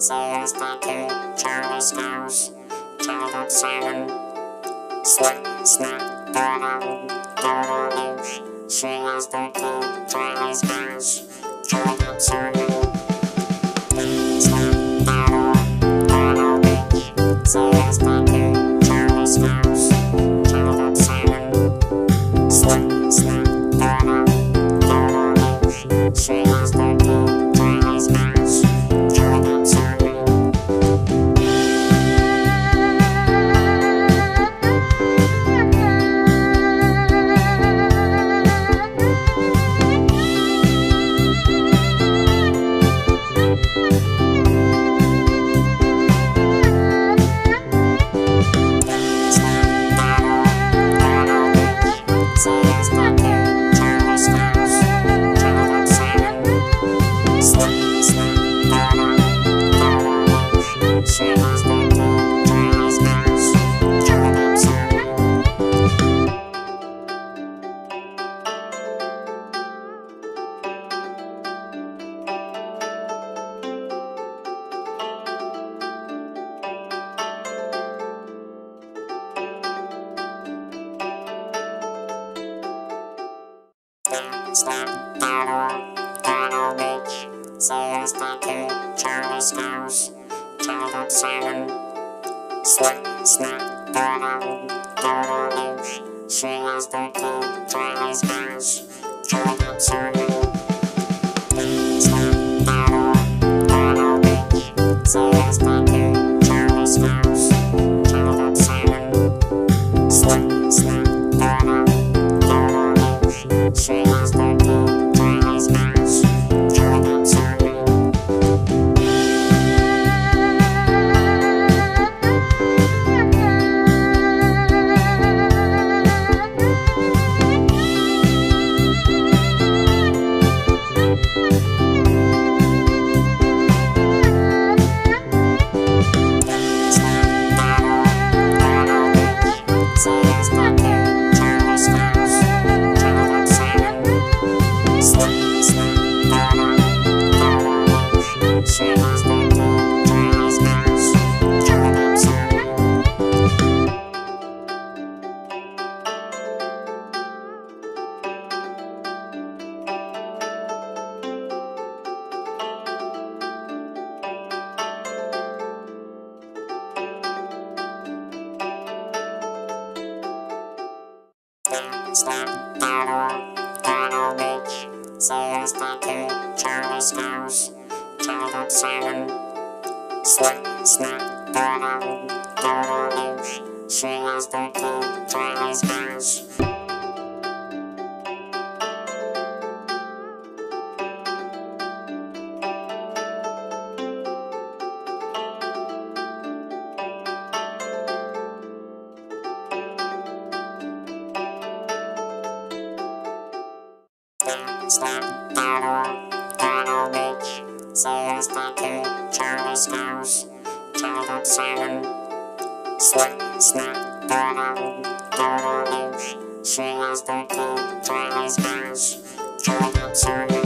Serious Doctor, Charlie Scouse, Childhood Simon, Snap, Dodo Luke, Serious Doctor, Charlie Scouse, Childhood Simon, Snap, Dodo Luke, Serious Doctor, Charlie Scouse, Childhood Simon, Snap, Dodo Luke, Serious Doctor, Charlie Scouse, Childhood Simon. Serious Doctor, Charlie Scouse, Childhood Simon, Snap, Dodo Luke, Serious Doctor, Charlie Scouse, Childhood Simon, Snap, Dodo Luke, Serious Doctor, Charlie Scouse, Childhood Simon, Snap, Dodo Luke, Serious Doctor, Charlie Scouse, Childhood Simon. Serious Doctor, Charlie Scouse, Childhood Simon, Snap, Dodo Luke, Serious Doctor, Charlie Scouse, Childhood Simon. Snap, Dodo Luke, Serious Doctor, Charlie Scouse, Childhood Simon, Snap, Dodo Luke, Serious Doctor, Charlie Scouse. Snap, Dodo Luke, Serious Doctor, Charlie Scouse, Childhood Simon, Snap, Dodo Luke, Serious Doctor, Charlie Scouse, Childhood Simon.